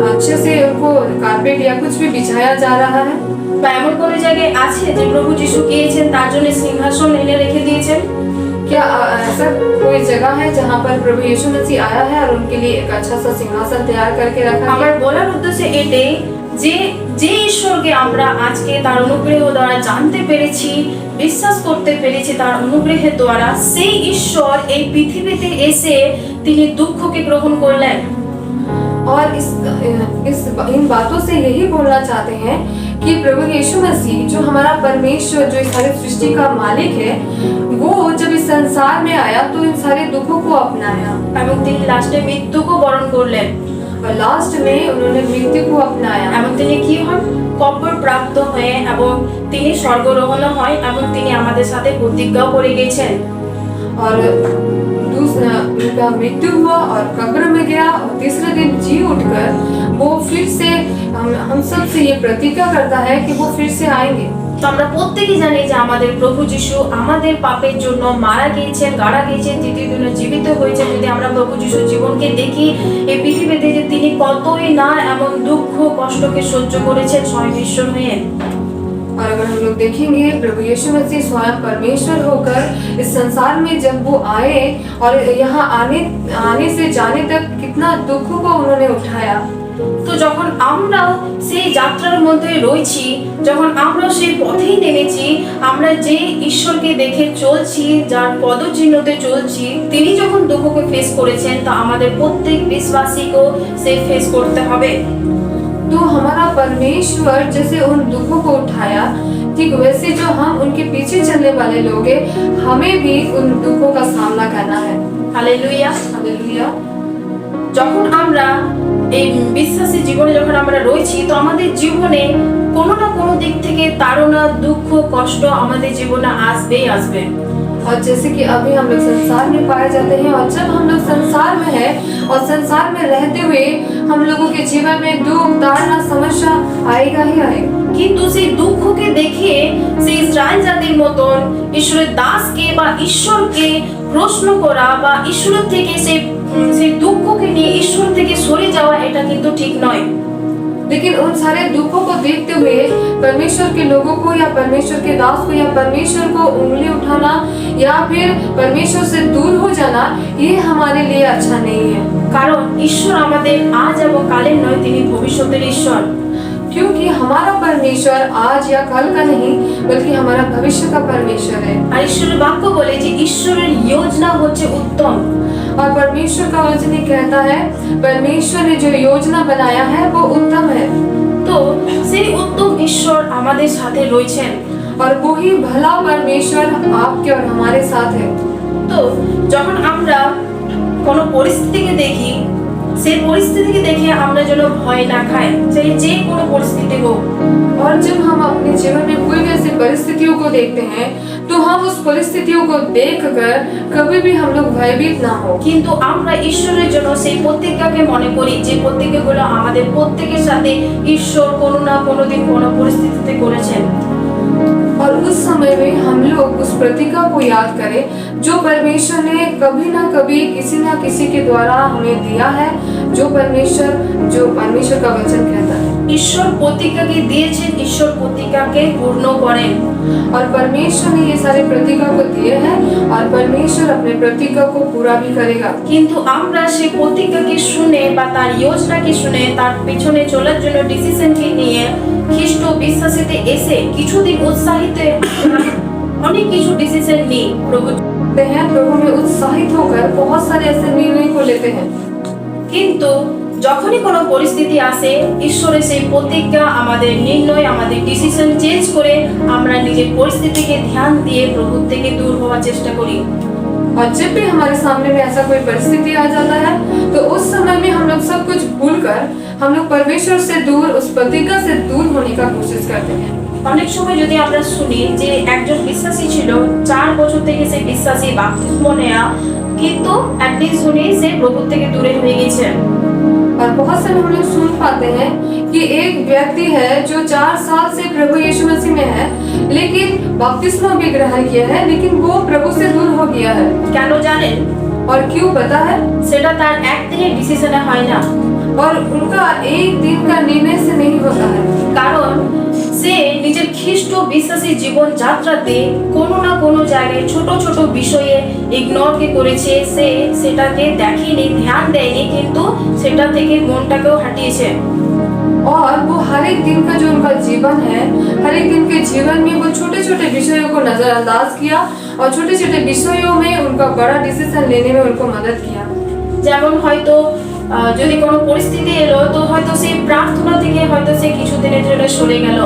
अच्छे से उनको कारपेट या कुछ भी बिछाया जा रहा है। বা এমন কোনো জায়গায় আছে যে প্রভু যিশু গিয়েছেন তার জন্য সিংহাসন এনে রেখে দিয়েছেন? क्या ऐसा कोई जगह है जहाँ पर प्रभु यीशु मसीह आया है और उनके लिए एक अच्छा सा सिंहासन तैयार करके रखा আমার है? বলার উদ্দেশ্য এটাই যে যে ঈশ্বরকে আমরা আজকে তার অনুগ্রহ দ্বারা জানতে পেরেছি, বিশ্বাস করতে পেরেছি তার অনুগ্রহের দ্বারা, সেই ঈশ্বর এই পৃথিবীতে এসে তিনি দুঃখকে গ্রহণ করলেন। और इन बातों से यही बोलना चाहते हैं कि प्रभु यीशु मसीह जो हमारा परमेश्वर, जो इस सारी सृष्टि का मालिक है, वो जब इस संसार में आया तो इन सारे दुखों को अपनाया, এবং তিনি লাস্টে মৃত্যুকে বরণ করলেন, और लास्ट में उन्होंने मृत्यु को अपनाया। এবং তিনি কি হন? কবর প্রাপ্ত হয়ে এবং তিনি স্বর্গরোহণ হয়, এবং তিনি আমাদের সাথে প্রতিজ্ঞা করে গেছেন। और दूसरा उनका मृत्यु हुआ और कब्र में गया, और तीसरे दिन जी उठकर वो फिर से हम सब से ये प्रतिज्ञा करता है कि वो फिर से आएंगे। তো আমরা প্রত্যেকেই জানি যে আমাদের প্রভু যিশু আমাদের পাপের জন্য মারা গিয়েছেন, গাড়া গিয়েছেন, তৃতীয় দিনে জীবিত হয়েছেন। যদি আমরা প্রভু যিশুর জীবনকে দেখি এই পৃথিবীতে, যে তিনি কতই না এমন দুঃখ কষ্টকে সহ্য করেছেন স্বয়ং ঈশ্বর হয়ে। और अगर हम लोग देखेंगे प्रभु यीशु मसीह स्वयं परमेश्वर होकर इस संसार में जब वो आए और यहाँ आने से जाने तक कितना दुख को उन्होंने उठाया। তো যখন আমরা সেই যাত্রার মধ্যে রয়েছি, যখন আমরা সেই পথেই নেমেছি, আমরা যে ঈশ্বরকে দেখে চলছি, যার পদচিহ্নতে চলছি, তিনি যখন দুঃখকে ফেস করেছেন, তা আমাদের প্রত্যেক বিশ্বাসীকেও সে ফেস করতে হবে। तो हमारा परमेश्वर जैसे उन दुखों को उठाया, ठीक वैसे जो हम उनके पीछे चलने वाले लोग हैं, हमें भी उन दुखों का सामना करना है। हालेलुया। हालेलुया। যখন আমরা এই বিশ্বাসী জীবনে যখন আমরা রয়েছি, তো আমাদের জীবনে কোনো না কোনো দিক থেকে তাড়না, দুঃখ, কষ্ট আমাদের জীবনে আসবেই আসবে। और जैसे कि अभी हम लोग संसार में पाए जाते हैं, और जब हम लोग संसार में हैं और संसार में रहते हुए हम लोगों के जीवन में दुख, ताड़ना, समस्या आएगा ही आएगा। কিন্তু সেই দুঃখকে দেখে সেই ইসরায়েল জাতির মতন ঈশ্বরের দাসকে বা ঈশ্বরকে প্রশ্ন করা বা ঈশ্বরের থেকে সেই দুঃখকে নিয়ে ঈশ্বর থেকে সরে যাওয়া, এটা কিন্তু ঠিক নয়। लेकिन उन सारे दुखों को देखते हुए परमेश्वर के लोगों को या परमेश्वर के दास को या परमेश्वर को उंगली उठाना या फिर परमेश्वर से दूर हो जाना, ये हमारे लिए अच्छा नहीं है। কারণ ঈশ্বর আমাদের আজ এবং কালের নয়, তিনি ভবিষ্যতের ঈশ্বর। क्योंकि हमारा परमेश्वर आज या कल का नहीं, बल्कि हमारा भविष्य का परमेश्वर है। আর ঈশ্বরের বাক্য বলে যে ঈশ্বরের योजना হচ্ছে উত্তম। और परमेश्वर का वचन ही कहता है, परमेश्वर ने जो योजना बनाया है वो उत्तम है। তো তো সেই উত্তম ঈশ্বর আমাদের সাথে রয়েছেন। और वही भला परमेश्वर आपके और हमारे साथ है। তো যখন আমরা কোনো পরিস্থিতিকে দেখি, সেই পরিস্থিতিকে দেখে আমরা যেন ভয় না খাই, চাই যে কোনো পরিস্থিতি হোক। और जब हम अपने जीवन में कोई भी ऐसी परिस्थितियों को देखते हैं तो हम उस परिस्थितियों को देखकर कभी भी हम लोग भयभीत ना हो। কিন্তু আমরা ঈশ্বরের জন্য সেই প্রতিজ্ঞাকে মনে করি, যে প্রতিজ্ঞাগুলো আমাদের प्रत्येকের সাথে ঈশ্বর কোনো না কোনো দিন কোনো পরিস্থিতিতে করেছেন। और उस समय में हम लोग उस प्रतिज्ञा को याद करें जो परमेश्वर ने कभी ना कभी किसी ना किसी के द्वारा हमें दिया है, जो परमेश्वर का वचन कहता है। ঈশ্বর প্রতিজ্ঞাকে দিয়েছেন, ঈশ্বর প্রতিজ্ঞাকে পূর্ণ করেন। और परमेश्वर ने ये सारे प्रतिज्ञा को दिए हैं और परमेश्वर अपने प्रतिज्ञा को पूरा भी करेगा। কিন্তু আমরা সেই প্রতিজ্ঞাকে শুনে বা তার যোজনাকে শুনে তার পিছনে চলার জন্য ডিসিশনকে নিয়ে খ্রিস্ট বিশ্বাসীতে এসে কিছুদিন উৎসাহিত অনেক কিছু ডিসিশন নিই प्रभु में उत्साहित होकर बहुत सारे ऐसे निर्णय को लेते हैं। কিন্তু যখনই কোনো পরিস্থিতি আসে, ঈশ্বরের সেই প্রতিজ্ঞা, আমাদের নির্ণয়, আমাদের ডিসিশন চেঞ্জ করে আমরা নিজের পরিস্থিতিকে ধ্যান দিয়ে প্রভুর থেকে দূর হওয়ার চেষ্টা করি। और जब भी हमारे सामने में ऐसा कोई परिस्थिति आ जाता है तो उस समय में हम लोग सब कुछ भूलकर हम लोग परमेश्वर से दूर, उस प्रतिज्ञा से दूर होने का कोशिश करते हैं। অনেক সময় যদি আমরা শুনি যে একজন বিশ্বাসী ছিল, 4 বছর থেকে সে বিশ্বাসী, বাপ্তিস্ম নেয়া, কিন্তু একদিন শুনি সে প্রভুর থেকে দূরে হয়ে গেছে। और बहुत से हम लोग सुन पाते हैं कि एक व्यक्ति है जो 4 साल से प्रभु यीशु मसीह में है, लेकिन बपतिस्मा भी ग्रहण किया है, लेकिन वो प्रभु से दूर हो गया है। কেন জানেন? और क्यों पता है? সেটা তার একদিনের ডিসিশনে হয় না, और उनका एक दिन का निर्णय से नहीं होता है। কারণ সে নিজের খ্রিস্ট বিশ্বাসী জীবন যাত্রাতে কোনো না কোনো জায়গায় ছোট ছোট বিষয়ে ইগনোরকে করেছে, সে সেটাকে দেখেনি, ধ্যান দেয়নি, কিন্তু সেটা থেকে মনটাকেও হাঁটিয়েছে। और वो हर एक दिन का जो उनका जीवन है, हर एक दिन के जीवन में वो छोटे छोटे विषयों को नजरअंदाज किया और छोटे छोटे विषयों में उनका बड़ा डिसीजन लेने में उनको मदद किया। যেমন হয়তো যদি কোনো পরিস্থিতি এলো, তো হয়তো সেই প্রার্থনা থেকে হয়তো সে কিছুদিনের জন্য সরে গেল।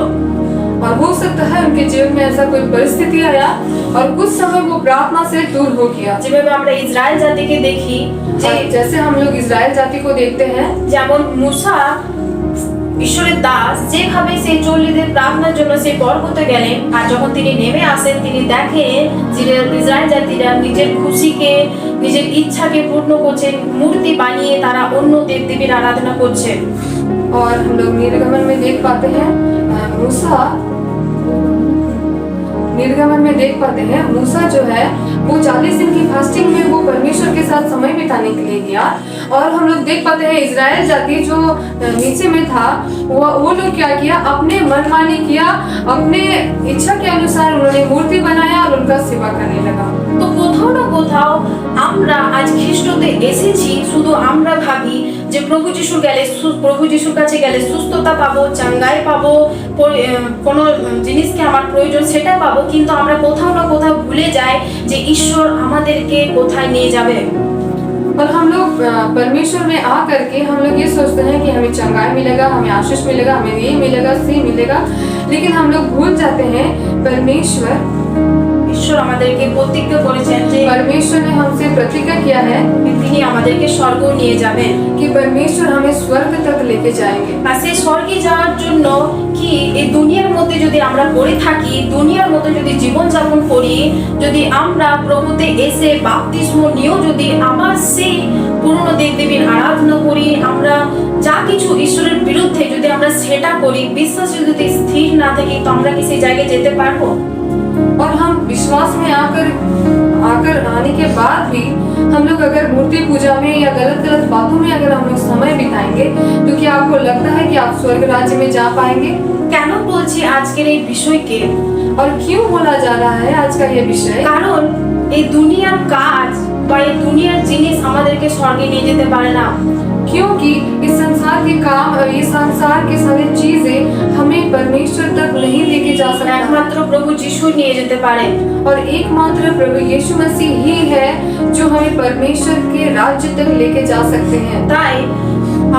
और हो सकता है उनके जीवन में ऐसा कोई परिस्थिति आया और कुछ समय वो प्रार्थना से दूर हो गया। যেভাবে আমরা ইসরায়েল জাতিকে দেখি, যে जैसे हम लोग इजराइल जाति को देखते हैं, যেমন মুসা ঈশ্বরের দাস, যেভাবে সে 40 দিন প্রার্থনার জন্য সে পর্বতে গেলেন, আর যখন তিনি নেমে আসেন তিনি দেখেন যে ইসরায়েল জাতিরা নিজের খুশিকে, নিজের ইচ্ছাকে পূর্ণ করছেন, মূর্তি বানিয়ে তারা অন্য দেবদেবীর আরাধনা করছে। और हम लोग निर्गमन में देख पाते हैं मूसा जो है वो 40 दिन की फास्टिंग में वो परमेश्वर के साथ समय बिताने के लिए गया। और हम लोग देख पाते हैं इजराइल जाति जो नीचे में था, वो लोग क्या किया, अपने मनमानी किया, अपने इच्छा के अनुसार उन्होंने मूर्ति बनाया और उनका सेवा करने लगा। তো কোথাও না কোথাও আমরা আজ খ্রিস্টতে এসেছি, শুধু আমরা ভাবি যে প্রভু যিশুর কাছে গেলে সুস্থতা পাবো, চাঙ্গাই পাবো, কোনো জিনিসকে আমার প্রয়োজন সেটা পাবো, কিন্তু আমরা কোথাও না কোথাও ভুলে যাই যে ঈশ্বর আমাদেরকে কোথায় নিয়ে যাবে। और हम लोग परमेश्वर में आ करके हम लोग ये सोचते हैं कि हमें चंगाई मिलेगा, हमें आशीष मिलेगा, हमें ये मिलेगा, सी मिलेगा, लेकिन हम लोग भूल जाते हैं परमेश्वर আমাদেরকে প্রতিজ্ঞা করেছেন যে परमेश्वर ने हमसे प्रतिज्ञा किया है তিনি আমাদেরকে স্বর্গ নিয়ে যাবেন, कि परमेश्वर हमें स्वर्ग तक लेके जाएंगे। আর সেই স্বর্গে যাওয়ার জন্য কি এই দুনিয়ার মধ্যে যদি আমরা পড়ে থাকি, দুনিয়ার মতো যদি জীবন যাপন করি, যদি আমরা প্রভুতে এসে বাপ্তিস্ম নিয়েও যদি আবার সেই পুরনো দেবদেবীর আরাধনা করি, আমরা যা কিছু ঈশ্বরের বিরুদ্ধে যদি আমরা সেটা করি, বিশ্বাসে যদি স্থির না থাকি, তো আমরা কি সেই জায়গায় যেতে পারবো? और हम विश्वास में आकर आने के बाद भी हम लोग अगर मूर्ति पूजा में या गलत बातों में अगर हम लोग समय बिताएंगे तो क्या आपको लगता है कि आप स्वर्ग राज्य में जा पाएंगे? কেন বলছি আজকের এই বিষয়কে, और क्यों बोला जा रहा है आज का ये विषय? কারণ এই দুনিয়ার কাজ বা এই দুনিয়ার জিনিস আমাদেরকে স্বর্গে নিয়ে যেতে পারে না। क्योंकि इस संसार के काम और ये संसार के सारी चीजें हमें परमेश्वर तक नहीं लेके जा सकता। একমাত্র প্রভু যিশু নিয়ে যেতে পারে, और एकमात्र प्रभु यीशु मसीह ही है जो हमें परमेश्वर के राज्य तक लेके जा सकते हैं। তাই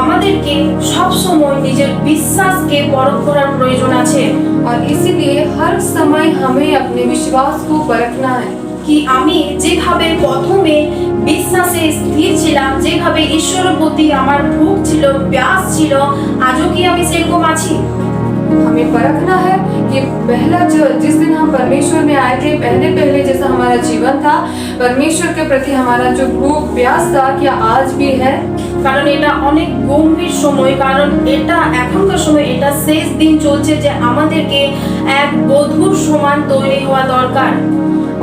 আমাদেরকে সব সময় নিজের বিশ্বাসকে পরখ করার প্রয়োজন আছে और इसीलिए हर समय हमें अपने विश्वास को परखना है কি আমি যেভাবে প্রথমে বিশ্বাসে স্থির ছিলাম, যেভাবে ঈশ্বরের প্রতি আমার ভোগ ছিল, প্যাস ছিল, আজও কি আমি সেরকম আছি? हमें परखना है कि पहला जो जिस दिन हम परमेश्वर में आए थे पहले जैसा हमारा जीवन था, परमेश्वर के प्रति हमारा जो भूख प्यास था, क्या आज भी है? কারণ এটা অনেক গম্ভীর সময়, কারণ এটা এখনকার সময় এটা শেষ দিন চলছে যে আমাদেরকে এক বধূর সমান তৈরি হওয়া দরকার।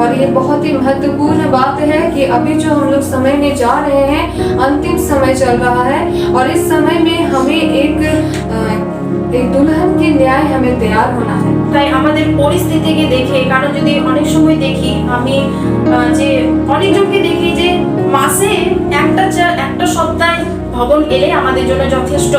और ये बहुत ही महत्वपूर्ण बात है कि अभी जो हम लोग समय में जा रहे हैं, अंतिम समय चल रहा है और इस समय में हमें एक दुल्हन के न्याय हमें तैयार होना है। তাই আমাদের পরিস্থিতিকে দেখে, কারণ যদি অনেক সময় দেখি আমি যে অনেকজনকে দেখি যে মাসে একটা সপ্তাহে ভবন এলে আমাদের জন্য যথেষ্ট।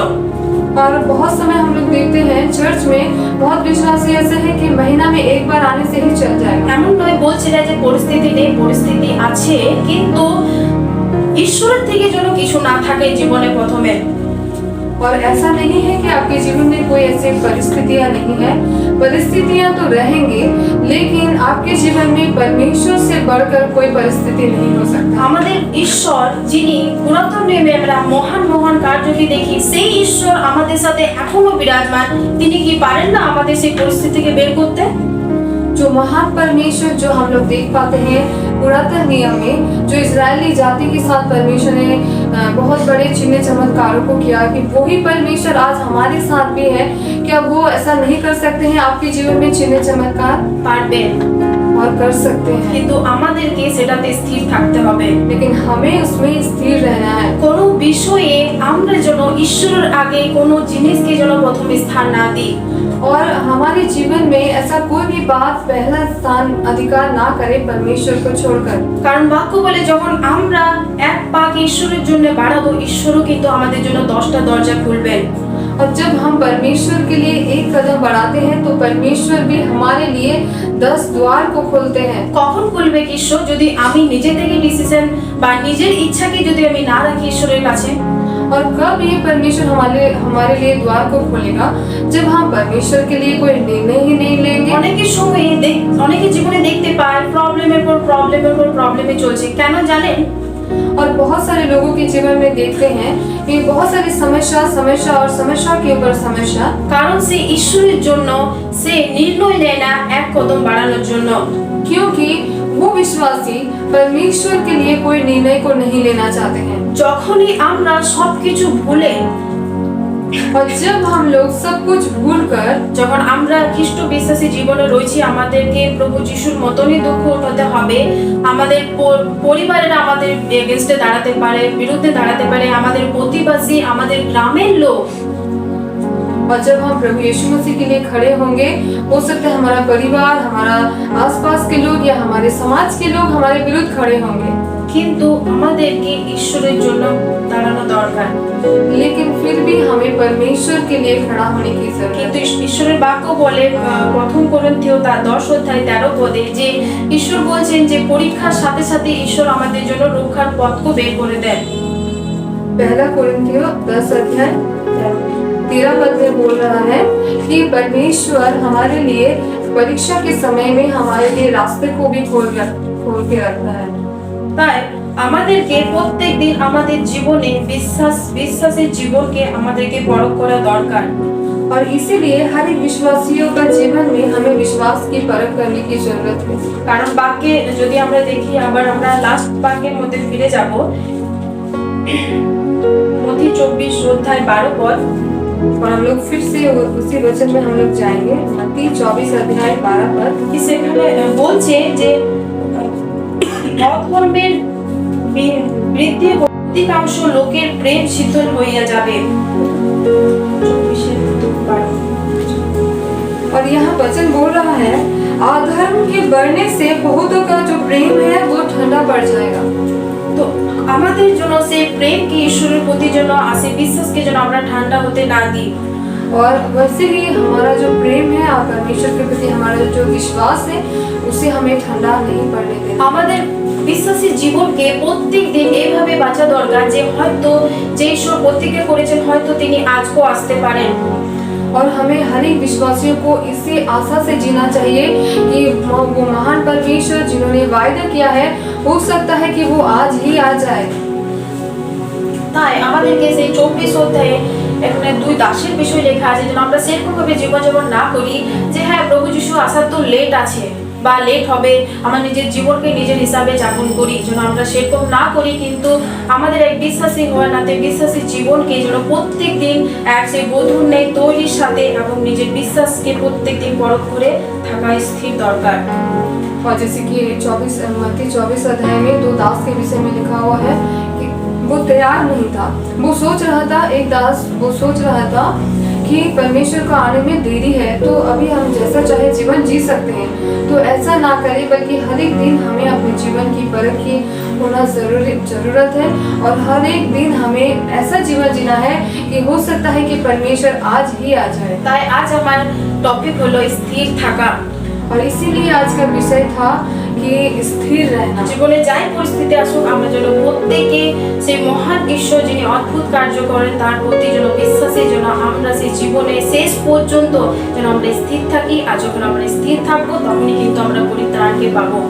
और बहुत समय हम लोग देखते हैं चर्च में बहुत विश्वासी ऐसे हैं कि महीना में एक बार आने से ही चल जाएगा। এমন নয় বলছিলেন যে পরিস্থিতি নেই, পরিস্থিতি আছে, কিন্তু ঈশ্বরের থেকে যেন কিছু না থাকে জীবনে প্রথমে। और ऐसा नहीं है कि आपके जीवन में कोई ऐसी परिस्थितियां नहीं है, परिस्थितियां तो रहेंगी, लेकिन आपके जीवन में परमेश्वर से बढ़कर कोई परिस्थिति नहीं हो सकता। আমাদের ঈশ্বর যিনি পুরাতন নিয়মে আমরা মহান মহান কার্যকে দেখি, সেই ঈশ্বর আমাদের সাথে এখনো বিরাজমান। তিনি কি পারেন না আমাদের সেই পরিস্থিতি থেকে বের করতে? जो महान परमेश्वर जो हम लोग देख पाते हैं पुरातन नियम में, जो इजरायली जाति के साथ परमेश्वर ने बहुत बड़े चिन्ह चमत्कारों को किया, कि वही परमेश्वर आज हमारे साथ भी है। क्या वो ऐसा नहीं कर सकते हैं आपके जीवन में चिन्ह चमत्कार? পারবেন, और कर सकते हैं, কিন্তু আমাদেরকে সেটাতে স্থির থাকতে হবে। लेकिन हमें उसमें स्थिर रहना है। কোনো বিষয়ে আমরা যেন ঈশ্বরের আগে কোনো জিনিসকে যেন প্রথম স্থান না দিই। और हमारे जीवन में ऐसा कोई भी बात पहला स्थान अधिकार ना करे परमेश्वर को छोड़कर। কারণ বাক্য বলে যখন আমরা এক পাক ঈশ্বরের জন্য বাড়াবো, ঈশ্বরও কিন্তু আমাদের জন্য 10টা দরজা খুলবেন। और जब हम परमेश्वर के लिए एक कदम बढ़ाते हैं तो परमेश्वर भी हमारे लिए 10 द्वार को खोलते हैं। কখন খুলবে কি ঈশ্বর? যদি আমি নিজে থেকে ডিসিশন বা নিজের ইচ্ছাকে যদি আমি না রাখি ঈশ্বরের কাছে। और कब ये परमेश्वर हमारे लिए द्वार को खोलेगा? जब हम परमेश्वर के लिए कोई निर्णय ही नहीं लेंगे। অনেকের সময় অনেকে জীবনে দেখতে পায় প্রবলেমের পর প্রবলেমে চলছে। কেন জানেন? और बहुत सारे लोगों के जीवन में देखते हैं कि बहुत सारी समस्या और समस्या के ऊपर समस्या, কারণ সে ঈশ্বরের জন্য সে নির্ণয় নেয় না এক কদম বাড়ানোর জন্য। क्योंकि वो विश्वासी परमेश्वर के लिए कोई निर्णय को नहीं लेना चाहते हैं। যখনই আমরা সবকিছু ভুলে, और जब हम लोग सब कुछ भूल कर, যখন আমরা খ্রিস্ট বিশ্বাসী জীবনে রয়েছি, আমাদেরকে প্রভু যিশুর মতনই দুঃখ উঠাতে হবে। আমাদের পরিবারেরা আমাদের এগেইনস্টে দাঁড়াতে পারে, বিরুদ্ধে দাঁড়াতে পারে, আমাদের প্রতিবাসী, আমাদের গ্রামের লোক। और जब हम प्रभु यीशु मसीह के लिए खड़े होंगे, हो सकता है हमारा परिवार, हमारा आसपास के लोग या हमारे समाज के लोग हमारे विरुद्ध खड़े होंगे, কিন্তু আমাদেরকে ঈশ্বরের জন্য দাঁড়ানো দরকার। लेकिन फिर भी हमें परमेश्वर के लिए खड़ा होने की जरूरत কিন্তু है। ঈশ্বরের বাক্য বলে প্রথম করিন্থীয় তার 10:13 যে ঈশ্বর বলছেন যে পরীক্ষার সাথে সাথে ঈশ্বর আমাদের জন্য রক্ষার পথও বের করে দেন। पहला कोरिन्थियो 10:13 पद में बोल रहा है कि परमेश्वर हमारे लिए परीक्षा के समय में हमारे लिए रास्ते को भी खोल के रखता है। তাই আমাদেরকে প্রত্যেকদিন আমাদের জীবনে বিশ্বাসের জীবনকে আমাদেরকে পরখ করা দরকার। और इसीलिए हर एक विश्वासियों का जीवन में हमें विश्वास की परख करने की जरूरत है। কারণ বাক্যে যদি আমরা দেখি, আবার আমরা লাস্ট বাক্যের মধ্যে ফিরে যাব, মথি 24:12 পদ। और हम लोग फिर से उसी वचन में हम लोग जाएंगे, मत्ती 24:12 पद। সেখানে বলছে যে মতধর্মের বৃদ্ধি অধিকাংশ লোকের প্রেম শীতল হইয়া যাবে। 24:12। और यहाँ वचन बोल रहा है अधर्म के बढ़ने से बहुतों का जो प्रेम है वो ठंडा पड़ जाएगा। তো আমাদের জন্য সেই প্রেমকে ঈশ্বরের প্রতি জন্য আসে বিশ্বাসকে যেন আমরা ঠান্ডা হতে না দিই। और वैसे ही हमारा जो प्रेम है और परमेश्वर के प्रति हमारा जो विश्वास है उसे हमें ठंडा नहीं पड़ने देना। আমাদের বিশ্বাসী জীবনকে প্রত্যেক দিন এইভাবে বাঁচা দরকার যে হয়তো যে ঈশ্বর প্রত্যেকের করেছেন হয়তো তিনি আজও আসতে পারেন। और हमें हर एक विश्वासियों को इसी आशा से जीना चाहिए कि वो महान परमेश्वर जिन्होंने वायदा किया है हो सकता है कि वो आज ही आ जाए। তাই আমাদেরকে সেই 24 অধ্যায়ে এখানে 2 দাসের বিষয় লেখা আছে যেন আমরা সেরকম ভাবে জীবনযাপন না করি যে হ্যাঁ প্রভু যিশু আসার তো লেট আছে বা লেট হবে, আমার নিজের জীবনকে নিজের হিসাবে যাপন করি, যেন আমরা সেরকম না করি, কিন্তু আমাদের এক বিশ্বাসী হওয়ার নাতে বিশ্বাসী জীবনকে যেন প্রত্যেক দিন এক সেই বধূর ন্যায় তৈরির সাথে এবং নিজের বিশ্বাসকে প্রত্যেক দিন পরখ করে থাকা স্থির দরকার। और जैसे कि 24 अध्याय में 2 दास के विषय में लिखा हुआ है कि वो तैयार नहीं था, वो सोच रहा था, एक दास वो सोच रहा था कि परमेश्वर को आने में देरी है तो अभी हम जैसा चाहे जीवन जी सकते हैं। तो ऐसा ना करें, बल्कि हर एक दिन हमें अपने जीवन की परख की होना जरूरत है और हर एक दिन हमें ऐसा जीवन जीना है कि हो सकता है कि परमेश्वर आज ही आ जाए। তাই আজ আমার টপিক হলো স্থির থাকা। और इसीलिए आज का विषय था कि स्थिर रहना। জীবনে যাই পরিস্থিতি আসুক আমরা যেন প্রত্যেকে সেই মহান ঈশ্বর যিনি অদ্ভুত কার্য করেন তার প্রতি যেন বিশ্বাসী, যেন আমরা সেই জীবনে শেষ পর্যন্ত যেন আমরা স্থির থাকি। আর যখন আমরা স্থির থাকবো তখনই কিন্তু আমরা পরিত্রাণকে পাবো।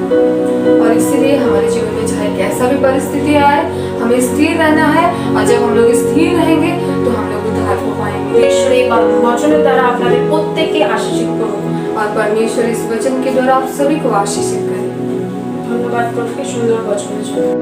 और इसीलिए हमारे जीवन में चाहे कैसा भी परिस्थिति आए हमें स्थिर रहना है और जब हम लोग स्थिर रहेंगे तो हम लोग उद्धार को पाएंगे। ঈশ্বর এই বচনের দ্বারা আপনাদের প্রত্যেককে আশীর্বাদ করুন। और परमेश्वर इस वचन के द्वारा आप सभी को आशीषित करें। ধন্যবাদ প্রভুকে সুন্দর বচনের জন্য।